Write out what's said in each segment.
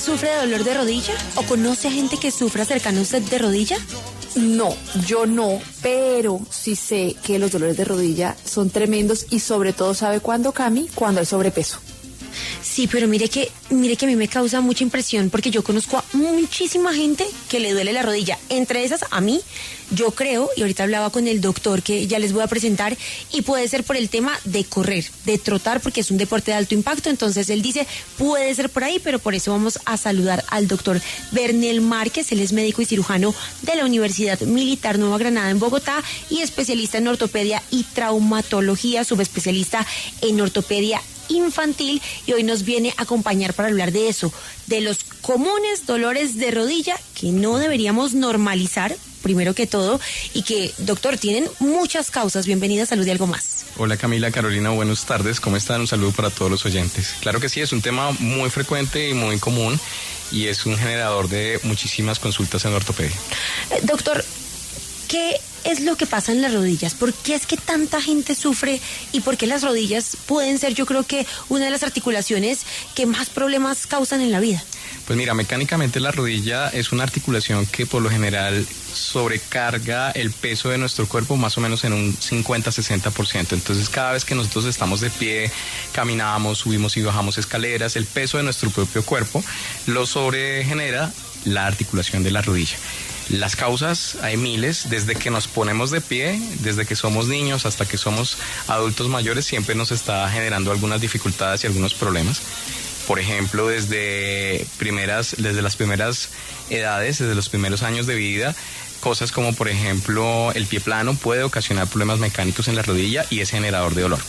sufre de dolor de rodilla? ¿O conoce a gente que sufra cercano a usted de rodilla? No, yo no, pero sí sé que los dolores de rodilla son tremendos y sobre todo, ¿sabe cuándo, Cami? Cuando hay sobrepeso. Sí, pero mire que a mí me causa mucha impresión porque yo conozco a muchísima gente que le duele la rodilla. Entre esas, a mí, yo creo, y ahorita hablaba con el doctor que ya les voy a presentar, y puede ser por el tema de correr, de trotar, porque es un deporte de alto impacto. Entonces él dice, puede ser por ahí, pero por eso vamos a saludar al doctor Bernel Márquez. Él es médico y cirujano de la Universidad Militar Nueva Granada en Bogotá y especialista en ortopedia y traumatología, subespecialista en ortopedia infantil, y hoy nos viene a acompañar para hablar de eso, de los comunes dolores de rodilla que no deberíamos normalizar, primero que todo, y que, doctor, tienen muchas causas. Bienvenida a Salud y Algo Más. Hola Camila, Carolina, buenas tardes, ¿cómo están? Un saludo para todos los oyentes. Claro que sí, es un tema muy frecuente y muy común y es un generador de muchísimas consultas en ortopedia. Doctor, ¿qué es lo que pasa en las rodillas? ¿Por qué es que tanta gente sufre y por qué las rodillas pueden ser, yo creo que, una de las articulaciones que más problemas causan en la vida? Pues mira, mecánicamente la rodilla es una articulación que por lo general sobrecarga el peso de nuestro cuerpo más o menos en un 50-60%. Entonces cada vez que nosotros estamos de pie, caminamos, subimos y bajamos escaleras, el peso de nuestro propio cuerpo lo sobregenera la articulación de la rodilla. Las causas hay miles, desde que nos ponemos de pie, desde que somos niños hasta que somos adultos mayores, siempre nos está generando algunas dificultades y algunos problemas. Por ejemplo, desde las primeras edades, desde los primeros años de vida, cosas como por ejemplo el pie plano puede ocasionar problemas mecánicos en la rodilla y es generador de dolor.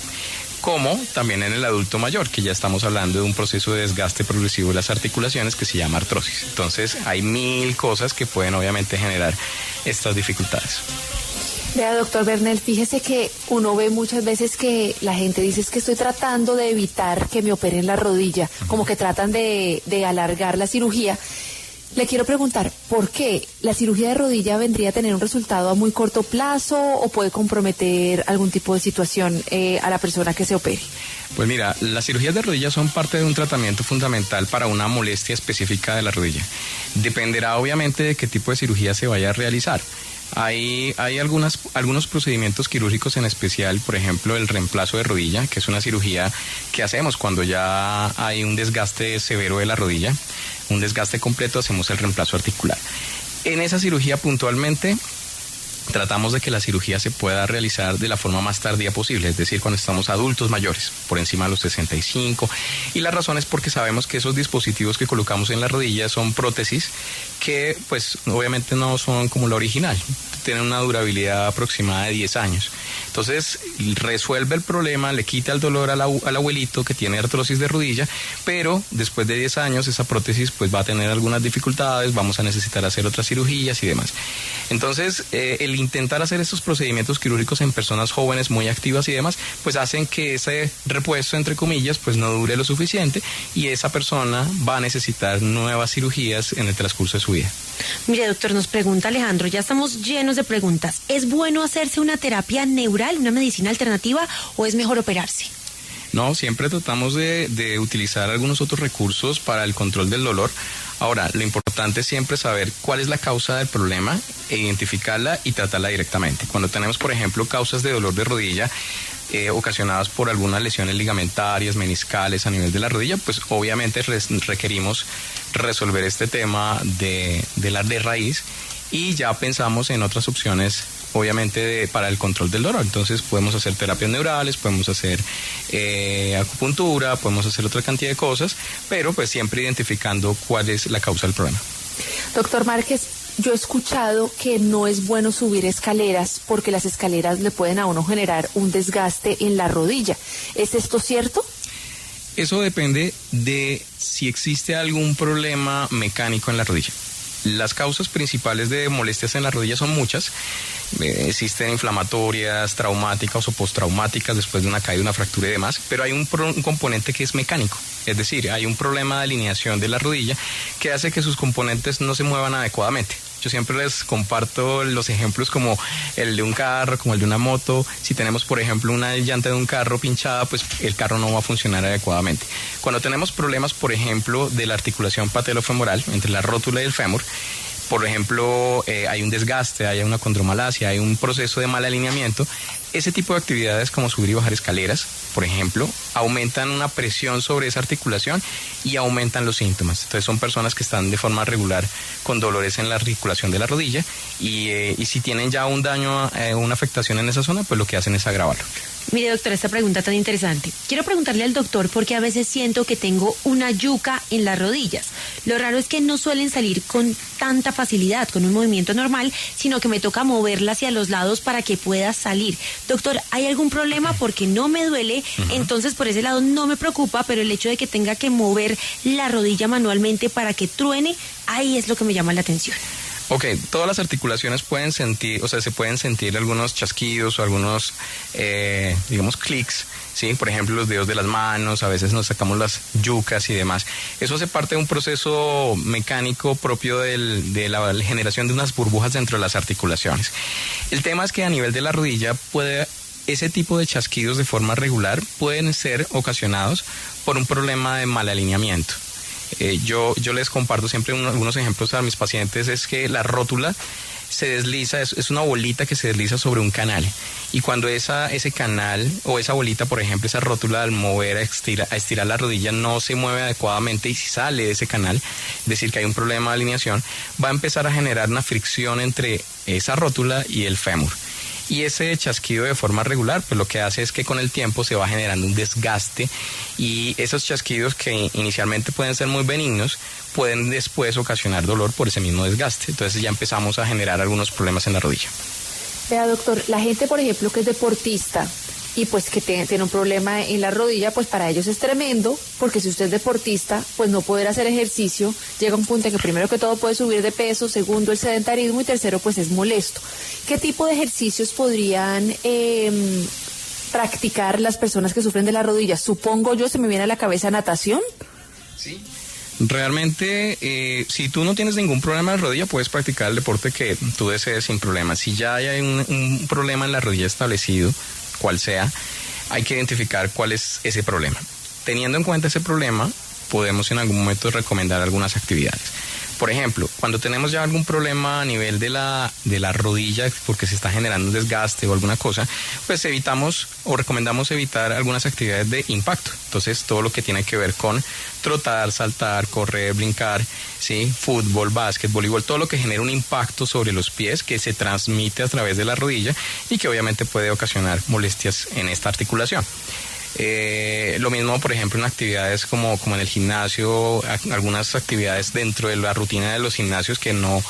Como también en el adulto mayor, que ya estamos hablando de un proceso de desgaste progresivo de las articulaciones que se llama artrosis. Entonces hay 1000 cosas que pueden obviamente generar estas dificultades. Vea, doctor Bernel, fíjese que uno ve muchas veces que la gente dice es que estoy tratando de evitar que me operen la rodilla, como que tratan de alargar la cirugía. Le quiero preguntar, ¿por qué la cirugía de rodilla vendría a tener un resultado a muy corto plazo o puede comprometer algún tipo de situación a la persona que se opere? Pues mira, las cirugías de rodilla son parte de un tratamiento fundamental para una molestia específica de la rodilla. Dependerá obviamente de qué tipo de cirugía se vaya a realizar. Hay algunos procedimientos quirúrgicos en especial, por ejemplo el reemplazo de rodilla, que es una cirugía que hacemos cuando ya hay un desgaste severo de la rodilla, un desgaste completo, hacemos el reemplazo articular. En esa cirugía puntualmente tratamos de que la cirugía se pueda realizar de la forma más tardía posible, es decir, cuando estamos adultos mayores, por encima de los 65, y la razón es porque sabemos que esos dispositivos que colocamos en la rodilla son prótesis que pues obviamente no son como la original, tienen una durabilidad aproximada de 10 años. Entonces resuelve el problema, le quita el dolor al abuelito que tiene artrosis de rodilla, pero después de 10 años esa prótesis pues va a tener algunas dificultades, vamos a necesitar hacer otras cirugías y demás. Entonces el intentar hacer estos procedimientos quirúrgicos en personas jóvenes muy activas y demás, pues hacen que ese repuesto, entre comillas, pues no dure lo suficiente y esa persona va a necesitar nuevas cirugías en el transcurso de su vida. Mire, doctor, nos pregunta Alejandro, ya estamos llenos de preguntas. ¿Es bueno hacerse una terapia neural, una medicina alternativa, o es mejor operarse? No, siempre tratamos de utilizar algunos otros recursos para el control del dolor. Ahora, lo importante es siempre saber cuál es la causa del problema e identificarla y tratarla directamente. Cuando tenemos, por ejemplo, causas de dolor de rodilla ocasionadas por algunas lesiones ligamentarias, meniscales a nivel de la rodilla, pues obviamente requerimos resolver este tema de raíz y ya pensamos en otras opciones obviamente para el control del dolor. Entonces podemos hacer terapias neurales, podemos hacer acupuntura, podemos hacer otra cantidad de cosas, pero pues siempre identificando cuál es la causa del problema. Doctor Márquez, yo he escuchado que no es bueno subir escaleras porque las escaleras le pueden a uno generar un desgaste en la rodilla. ¿Es esto cierto? Eso depende de si existe algún problema mecánico en la rodilla. Las causas principales de molestias en la rodilla son muchas. Existen inflamatorias, traumáticas o postraumáticas después de una caída, una fractura y demás, pero hay un componente que es mecánico, es decir, hay un problema de alineación de la rodilla que hace que sus componentes no se muevan adecuadamente. Yo siempre les comparto los ejemplos como el de un carro, como el de una moto. Si tenemos, por ejemplo, una llanta de un carro pinchada, pues el carro no va a funcionar adecuadamente. Cuando tenemos problemas, por ejemplo, de la articulación patelofemoral entre la rótula y el fémur, por ejemplo, hay un desgaste, hay una condromalacia, hay un proceso de mal alineamiento, ese tipo de actividades como subir y bajar escaleras, por ejemplo, aumentan una presión sobre esa articulación y aumentan los síntomas. Entonces son personas que están de forma regular con dolores en la articulación de la rodilla y si tienen ya un daño, una afectación en esa zona, pues lo que hacen es agravarlo. Mire, doctora, esta pregunta tan interesante. Quiero preguntarle al doctor porque a veces siento que tengo una yuca en las rodillas. Lo raro es que no suelen salir con tanta facilidad, con un movimiento normal, sino que me toca moverla hacia los lados para que pueda salir. Doctor, ¿hay algún problema? Porque no me duele, entonces por ese lado no me preocupa, pero el hecho de que tenga que mover la rodilla manualmente para que truene, ahí es lo que me llama la atención. Ok, todas las articulaciones pueden sentir, o sea, se pueden sentir algunos chasquidos o algunos, digamos, clics, ¿sí? Por ejemplo, los dedos de las manos, a veces nos sacamos las yucas y demás. Eso hace parte de un proceso mecánico propio de la generación de unas burbujas dentro de las articulaciones. El tema es que a nivel de la rodilla ese tipo de chasquidos de forma regular pueden ser ocasionados por un problema de mal alineamiento. Yo les comparto siempre algunos ejemplos a mis pacientes, es que la rótula se desliza, es una bolita que se desliza sobre un canal y cuando ese canal o esa bolita, por ejemplo, esa rótula al mover, a estirar la rodilla no se mueve adecuadamente y si sale de ese canal, es decir que hay un problema de alineación, va a empezar a generar una fricción entre esa rótula y el fémur. Y ese chasquido de forma regular, pues lo que hace es que con el tiempo se va generando un desgaste y esos chasquidos que inicialmente pueden ser muy benignos, pueden después ocasionar dolor por ese mismo desgaste. Entonces ya empezamos a generar algunos problemas en la rodilla. Vea, doctor, la gente, por ejemplo, que es deportista y pues que tiene un problema en la rodilla, pues para ellos es tremendo, porque si usted es deportista, pues no poder hacer ejercicio, llega un punto en que primero que todo puede subir de peso, segundo el sedentarismo y tercero pues es molesto. ¿Qué tipo de ejercicios podrían practicar las personas que sufren de la rodilla? Supongo yo, se me viene a la cabeza natación. Sí. Realmente, si tú no tienes ningún problema en la rodilla, puedes practicar el deporte que tú desees sin problema. Si ya hay un problema en la rodilla establecido, cual sea, hay que identificar cuál es ese problema. Teniendo en cuenta ese problema, podemos en algún momento recomendar algunas actividades. Por ejemplo, cuando tenemos ya algún problema a nivel de la rodilla, porque se está generando un desgaste o alguna cosa, pues evitamos o recomendamos evitar algunas actividades de impacto. Entonces, todo lo que tiene que ver con trotar, saltar, correr, brincar, ¿sí? Fútbol, básquet, voleibol, todo lo que genera un impacto sobre los pies que se transmite a través de la rodilla y que obviamente puede ocasionar molestias en esta articulación. Lo mismo, por ejemplo, en actividades como en el gimnasio, algunas actividades dentro de la rutina de los gimnasios que no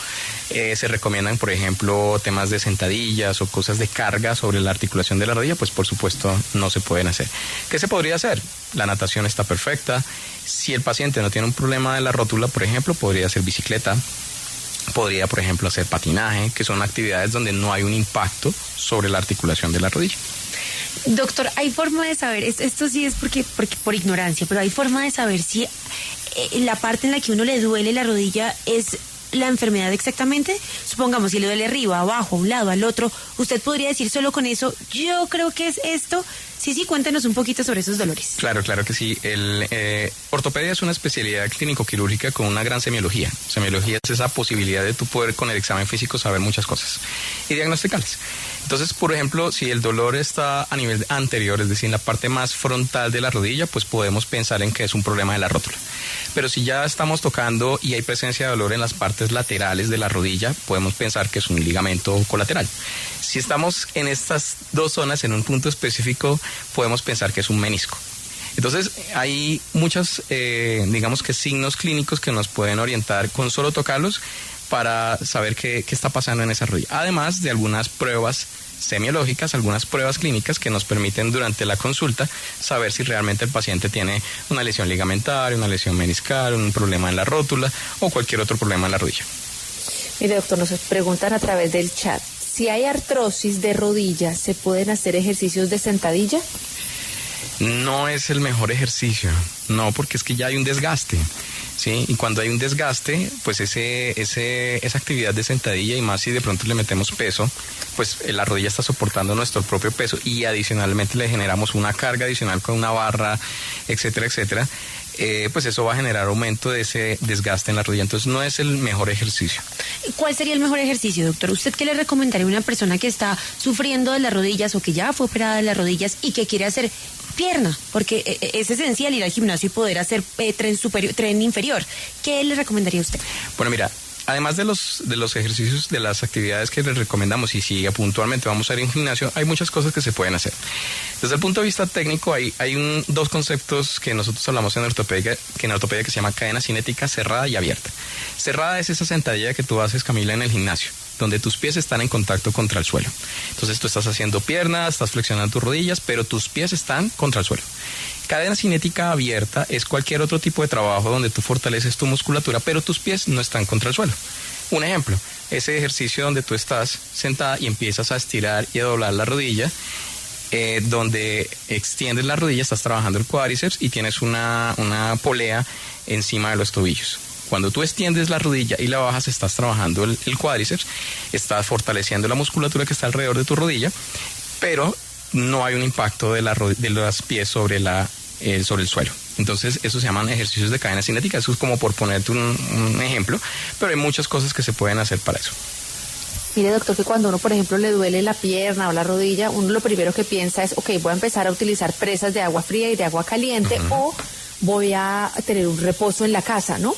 se recomiendan, por ejemplo, temas de sentadillas o cosas de carga sobre la articulación de la rodilla, pues por supuesto no se pueden hacer. ¿Qué se podría hacer? La natación está perfecta. Si el paciente no tiene un problema de la rótula, por ejemplo, podría hacer bicicleta. Podría, por ejemplo, hacer patinaje, que son actividades donde no hay un impacto sobre la articulación de la rodilla. Doctor, ¿hay forma de saber, esto sí es porque por ignorancia, pero hay forma de saber si la parte en la que uno le duele la rodilla es la enfermedad exactamente? Supongamos, si le duele arriba, abajo, a un lado, al otro, ¿usted podría decir solo con eso, yo creo que es esto? Sí, cuéntenos un poquito sobre esos dolores. Claro que sí. Ortopedia es una especialidad clínico-quirúrgica con una gran semiología. Semiología es esa posibilidad de tú poder con el examen físico saber muchas cosas y diagnosticarlas. Entonces, por ejemplo, si el dolor está a nivel anterior, es decir, en la parte más frontal de la rodilla, pues podemos pensar en que es un problema de la rótula. Pero si ya estamos tocando y hay presencia de dolor en las partes laterales de la rodilla, podemos pensar que es un ligamento colateral. Si estamos en estas dos zonas, en un punto específico, podemos pensar que es un menisco. Entonces, hay muchos, digamos que signos clínicos que nos pueden orientar con solo tocarlos para saber qué está pasando en esa rodilla. Además de algunas pruebas semiológicas, algunas pruebas clínicas que nos permiten durante la consulta saber si realmente el paciente tiene una lesión ligamentaria, una lesión meniscal, un problema en la rótula o cualquier otro problema en la rodilla. Mire, doctor, nos preguntan a través del chat, si hay artrosis de rodilla, ¿se pueden hacer ejercicios de sentadilla? No es el mejor ejercicio, no, porque es que ya hay un desgaste. ¿sí? Y cuando hay un desgaste, pues esa actividad de sentadilla, y más si de pronto le metemos peso, pues la rodilla está soportando nuestro propio peso y adicionalmente le generamos una carga adicional con una barra, etcétera, etcétera. Pues eso va a generar aumento de ese desgaste en la rodilla. Entonces no es el mejor ejercicio. ¿Cuál sería el mejor ejercicio, doctor? ¿Usted qué le recomendaría a una persona que está sufriendo de las rodillas o que ya fue operada de las rodillas y que quiere hacer pierna? Porque es esencial ir al gimnasio y poder hacer tren inferior. ¿Qué le recomendaría a usted? Bueno, mira, además de los ejercicios, de las actividades que les recomendamos, y si puntualmente vamos a ir en gimnasio, hay muchas cosas que se pueden hacer. Desde el punto de vista técnico, hay dos conceptos que nosotros hablamos en ortopedia que se llama cadena cinética cerrada y abierta. Cerrada es esa sentadilla que tú haces, Camila, en el gimnasio, donde tus pies están en contacto contra el suelo. Entonces tú estás haciendo piernas, estás flexionando tus rodillas, pero tus pies están contra el suelo. Cadena cinética abierta es cualquier otro tipo de trabajo donde tú fortaleces tu musculatura, pero tus pies no están contra el suelo. Un ejemplo, ese ejercicio donde tú estás sentada y empiezas a estirar y a doblar la rodilla, donde extiendes la rodilla, estás trabajando el cuádriceps y tienes una polea encima de los tobillos. Cuando tú extiendes la rodilla y la bajas, estás trabajando el cuádriceps, estás fortaleciendo la musculatura que está alrededor de tu rodilla, pero no hay un impacto de los pies sobre el suelo. Entonces, eso se llaman ejercicios de cadena cinética. Eso es como por ponerte un ejemplo, pero hay muchas cosas que se pueden hacer para eso. Mire, doctor, que cuando uno, por ejemplo, le duele la pierna o la rodilla, uno lo primero que piensa es, ok, voy a empezar a utilizar presas de agua fría y de agua caliente, o voy a tener un reposo en la casa, ¿no?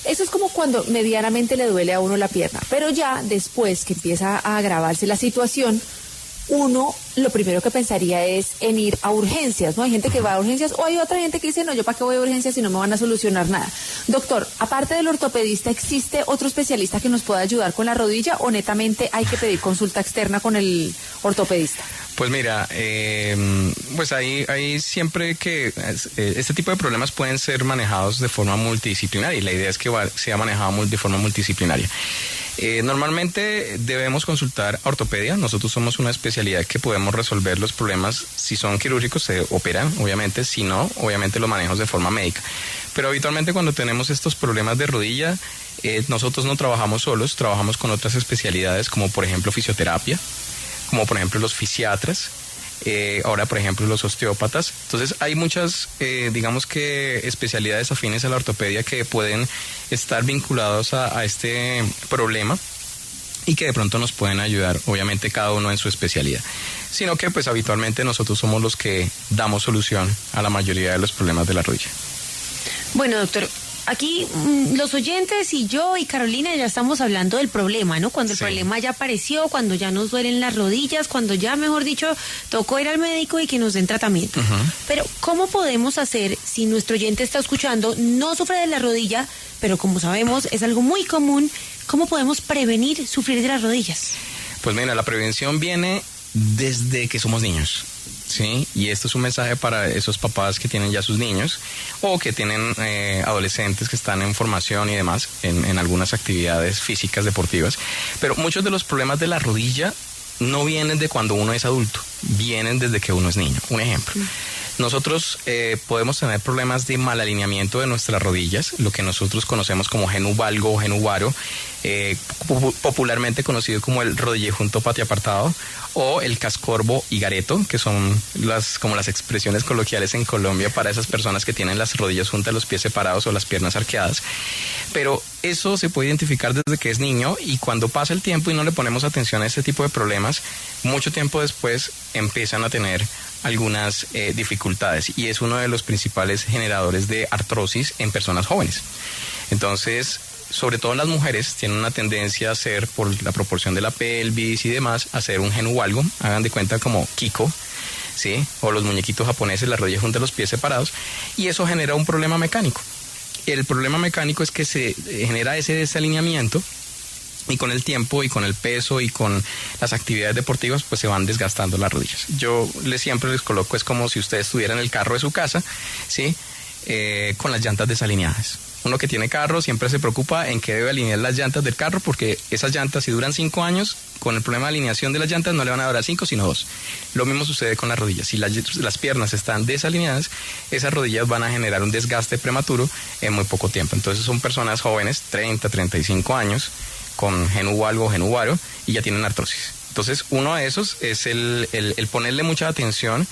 Eso es como cuando medianamente le duele a uno la pierna, pero ya después que empieza a agravarse la situación, uno lo primero que pensaría es en ir a urgencias, ¿no? Hay gente que va a urgencias, o hay otra gente que dice, no, yo para qué voy a urgencias si no me van a solucionar nada. Doctor, aparte del ortopedista, ¿existe otro especialista que nos pueda ayudar con la rodilla o netamente hay que pedir consulta externa con el ortopedista? Pues mira, pues ahí siempre que este tipo de problemas pueden ser manejados de forma multidisciplinaria, y la idea es que sea manejado de forma multidisciplinaria. Normalmente debemos consultar a ortopedia. Nosotros somos una especialidad que podemos resolver los problemas. Si son quirúrgicos se operan, obviamente. Si no, obviamente los manejamos de forma médica. Pero habitualmente cuando tenemos estos problemas de rodilla, nosotros no trabajamos solos, trabajamos con otras especialidades como por ejemplo fisioterapia, como por ejemplo los fisiatras, ahora por ejemplo los osteópatas. Entonces hay muchas, digamos que especialidades afines a la ortopedia que pueden estar vinculados a este problema y que de pronto nos pueden ayudar, obviamente cada uno en su especialidad. Sino que pues habitualmente nosotros somos los que damos solución a la mayoría de los problemas de la rodilla. Bueno, doctor, aquí los oyentes y yo y Carolina ya estamos hablando del problema, ¿no? Cuando el problema ya apareció, cuando ya nos duelen las rodillas, cuando ya, mejor dicho, tocó ir al médico y que nos den tratamiento. Pero, ¿cómo podemos hacer si nuestro oyente está escuchando, no sufre de la rodilla, pero como sabemos es algo muy común? ¿Cómo podemos prevenir sufrir de las rodillas? Pues mira, la prevención viene desde que somos niños. Sí, y esto es un mensaje para esos papás que tienen ya sus niños o que tienen adolescentes que están en formación y demás en algunas actividades físicas deportivas. Pero muchos de los problemas de la rodilla no vienen de cuando uno es adulto, vienen desde que uno es niño. Un ejemplo. Nosotros podemos tener problemas de mal alineamiento de nuestras rodillas, lo que nosotros conocemos como genu valgo o genu varo, popularmente conocido como el rodillejunto patiapartado o el cascorbo y gareto, que son como las expresiones coloquiales en Colombia para esas personas que tienen las rodillas juntas, los pies separados o las piernas arqueadas. Pero eso se puede identificar desde que es niño, y cuando pasa el tiempo y no le ponemos atención a ese tipo de problemas, mucho tiempo después empiezan a tener algunas dificultades, y es uno de los principales generadores de artrosis en personas jóvenes. Entonces, sobre todo las mujeres tienen una tendencia a hacer, por la proporción de la pelvis y demás, a hacer un genu valgo, hagan de cuenta como Kiko, ¿sí? O los muñequitos japoneses, las rodillas juntas, los pies separados, y eso genera un problema mecánico. El problema mecánico es que se genera ese desalineamiento, y con el tiempo y con el peso y con las actividades deportivas pues se van desgastando las rodillas. Yo siempre les coloco, es como si ustedes estuvieran en el carro de su casa, ¿sí? Con las llantas desalineadas. Uno que tiene carro siempre se preocupa en qué debe alinear las llantas del carro, porque esas llantas, si duran 5 años, con el problema de alineación de las llantas no le van a durar 5 sino 2. Lo mismo sucede con las rodillas. Si las piernas están desalineadas, esas rodillas van a generar un desgaste prematuro en muy poco tiempo. Entonces son personas jóvenes, 30, 35 años, con genu valgo, genu varo, y ya tienen artrosis. Entonces uno de esos es el ponerle mucha atención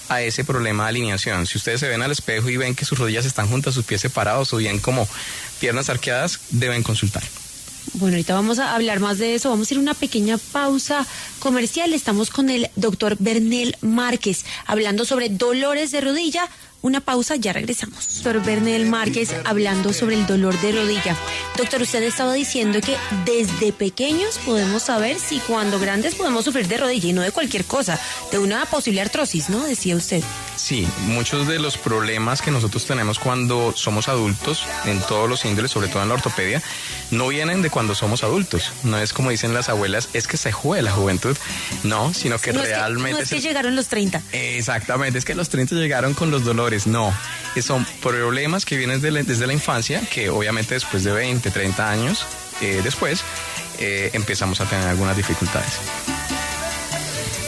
a ese problema de alineación. Si ustedes se ven al espejo y ven que sus rodillas están juntas, sus pies separados o bien como piernas arqueadas, deben consultar. Bueno, ahorita vamos a hablar más de eso. Vamos a ir a una pequeña pausa comercial. Estamos con el doctor Bernel Márquez hablando sobre dolores de rodilla. Una pausa, ya regresamos. Doctor Bernel Márquez hablando sobre el dolor de rodilla. Doctor, usted estaba diciendo que desde pequeños podemos saber si cuando grandes podemos sufrir de rodilla y no de cualquier cosa, de una posible artrosis, ¿no? Decía usted. Sí, muchos de los problemas que nosotros tenemos cuando somos adultos, en todos los índoles, sobre todo en la ortopedia, no vienen de cuando somos adultos. No es como dicen las abuelas, es que se jode la juventud. No, sino que no realmente... no es que llegaron los 30. Exactamente, es que los 30 llegaron con los dolores. No, son problemas que vienen desde la infancia, que obviamente después de 20, 30 años después empezamos a tener algunas dificultades.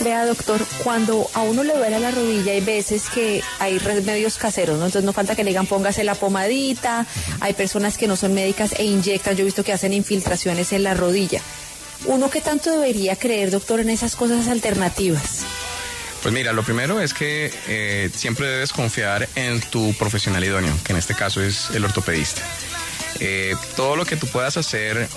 Vea, doctor, cuando a uno le duele la rodilla, hay veces que hay remedios caseros, ¿no? Entonces no falta que le digan póngase la pomadita, hay personas que no son médicas e inyectan, yo he visto que hacen infiltraciones en la rodilla. ¿Uno qué tanto debería creer, doctor, en esas cosas alternativas? Pues mira, lo primero es que siempre debes confiar en tu profesional idóneo, que en este caso es el ortopedista. Todo lo que tú puedas hacer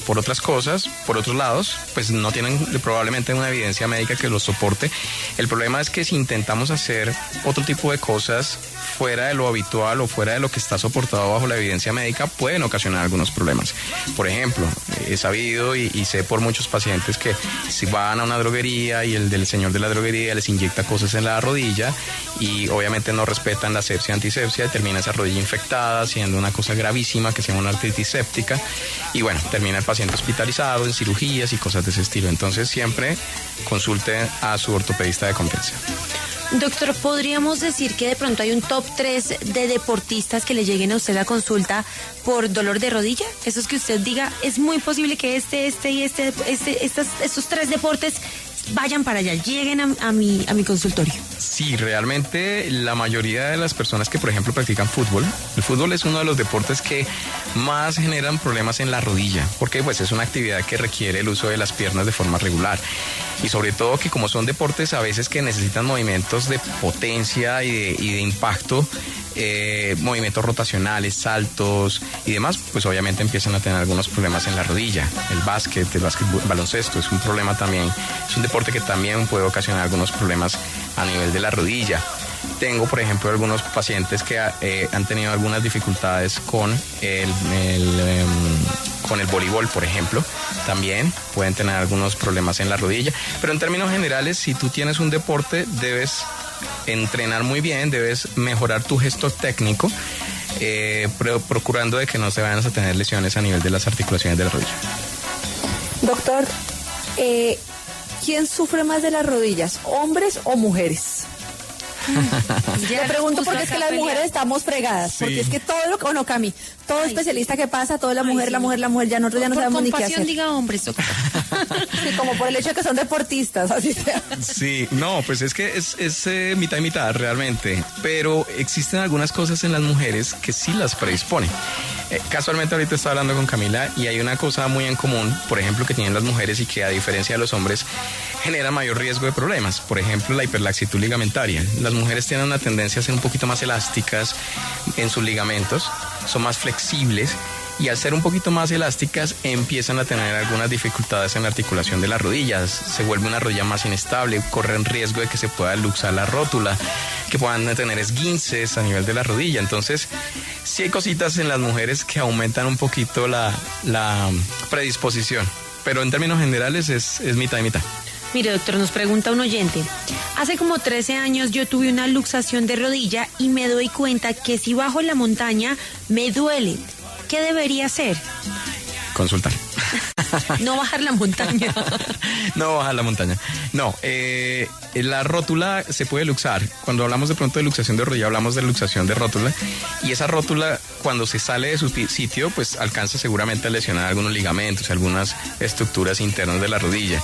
por otras cosas, por otros lados, pues no tienen probablemente una evidencia médica que los soporte. El problema es que si intentamos hacer otro tipo de cosas fuera de lo habitual o fuera de lo que está soportado bajo la evidencia médica, pueden ocasionar algunos problemas. Por ejemplo, he sabido y sé por muchos pacientes que si van a una droguería y el del señor de la droguería les inyecta cosas en la rodilla y obviamente no respetan la asepsia antisepsia y termina esa rodilla infectada, siendo una cosa gravísima que se llama una artritis séptica y bueno, termina el paciente hospitalizado en cirugías y cosas de ese estilo. Entonces siempre consulte a su ortopedista de confianza. Doctor, ¿podríamos decir que de pronto hay un top 3 de deportistas que le lleguen a usted a consulta por dolor de rodilla? Esos que usted diga, es muy posible que estos 3 deportes vayan para allá, lleguen a mi consultorio. Sí, realmente la mayoría de las personas que, por ejemplo, practican fútbol, el fútbol es uno de los deportes que más generan problemas en la rodilla, porque pues es una actividad que requiere el uso de las piernas de forma regular. Y sobre todo que como son deportes a veces que necesitan movimientos de potencia y de impacto, movimientos rotacionales, saltos y demás, pues obviamente empiezan a tener algunos problemas en la rodilla. El básquet, baloncesto es un problema también, es un deporte que también puede ocasionar algunos problemas a nivel de la rodilla. Tengo, por ejemplo, algunos pacientes que han tenido algunas dificultades con el voleibol, por ejemplo. También pueden tener algunos problemas en la rodilla. Pero en términos generales, si tú tienes un deporte, debes entrenar muy bien, debes mejorar tu gesto técnico, procurando de que no se vayan a tener lesiones a nivel de las articulaciones de la rodilla. Doctor, ¿quién sufre más de las rodillas, hombres o mujeres? Le pregunto porque es que las mujeres estamos fregadas, sí. Porque es que todo lo que, bueno, Cami, todo especialista que pasa, todo la mujer, la mujer, ya nosotros ya no sabemos ni qué hacer. Diga hombres, sí, como por el hecho de que son deportistas, así sea. Sí, no, pues es que es mitad y mitad realmente, pero existen algunas cosas en las mujeres que sí las predisponen. Casualmente ahorita estaba hablando con Camila y hay una cosa muy en común, por ejemplo, que tienen las mujeres y que a diferencia de los hombres genera mayor riesgo de problemas. Por ejemplo, la hiperlaxitud ligamentaria. Las mujeres tienen una tendencia a ser un poquito más elásticas en sus ligamentos, son más flexibles y al ser un poquito más elásticas empiezan a tener algunas dificultades en la articulación de las rodillas. Se vuelve una rodilla más inestable, corren riesgo de que se pueda luxar la rótula, que puedan tener esguinces a nivel de la rodilla. Entonces, sí hay cositas en las mujeres que aumentan un poquito la predisposición, pero en términos generales es mitad y mitad. Mire, doctor, nos pregunta un oyente. Hace como 13 años yo tuve una luxación de rodilla y me doy cuenta que si bajo la montaña me duele. ¿Qué debería hacer? Consultar. No bajar la montaña. No bajar la montaña. No, la rótula se puede luxar. Cuando hablamos de pronto de luxación de rodilla, hablamos de luxación de rótula. Y esa rótula, cuando se sale de su sitio, pues alcanza seguramente a lesionar algunos ligamentos, algunas estructuras internas de la rodilla.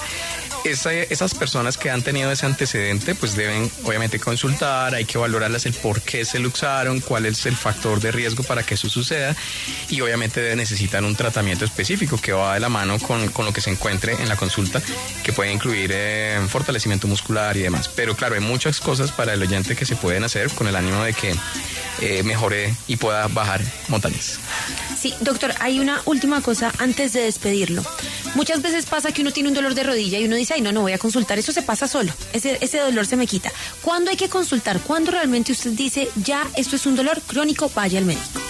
Esas personas que han tenido ese antecedente pues deben obviamente consultar, hay que valorarlas el por qué se luxaron, cuál es el factor de riesgo para que eso suceda y obviamente necesitan un tratamiento específico que va de la mano con lo que se encuentre en la consulta, que puede incluir fortalecimiento muscular y demás. Pero claro, hay muchas cosas para el oyente que se pueden hacer con el ánimo de que mejore y pueda bajar montañas. Sí, doctor, hay una última cosa antes de despedirlo. Muchas veces pasa que uno tiene un dolor de rodilla y uno dice, ay, no voy a consultar, eso se pasa solo, ese dolor se me quita. ¿Cuándo hay que consultar? ¿Cuándo realmente usted dice, ya, esto es un dolor crónico, vaya al médico?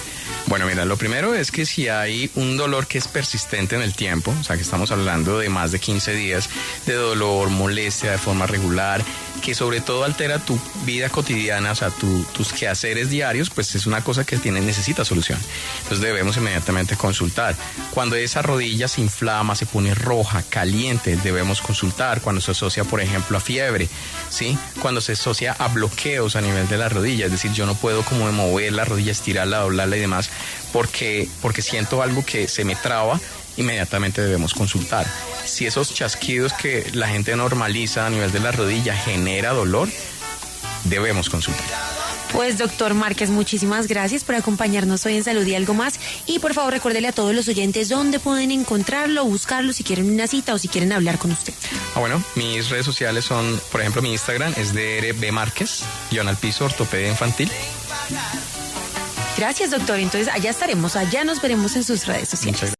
Bueno, mira, lo primero es que si hay un dolor que es persistente en el tiempo, o sea, que estamos hablando de más de 15 días de dolor, molestia de forma regular, que sobre todo altera tu vida cotidiana, o sea, tus quehaceres diarios, pues es una cosa que necesita solución. Entonces debemos inmediatamente consultar. Cuando esa rodilla se inflama, se pone roja, caliente, debemos consultar. Cuando se asocia, por ejemplo, a fiebre, ¿sí? Cuando se asocia a bloqueos a nivel de la rodilla, es decir, yo no puedo como mover la rodilla, estirarla, doblarla y demás, porque siento algo que se me traba, inmediatamente debemos consultar. Si esos chasquidos que la gente normaliza a nivel de la rodilla genera dolor, debemos consultar. Pues doctor Márquez, muchísimas gracias por acompañarnos hoy en Salud y Algo Más. Y por favor recuérdele a todos los oyentes dónde pueden encontrarlo, buscarlo, si quieren una cita o si quieren hablar con usted. Bueno, mis redes sociales son, por ejemplo, mi Instagram es DRB Márquez, _ ortopedia infantil. Gracias, doctor. Entonces allá estaremos, allá nos veremos en sus redes sociales.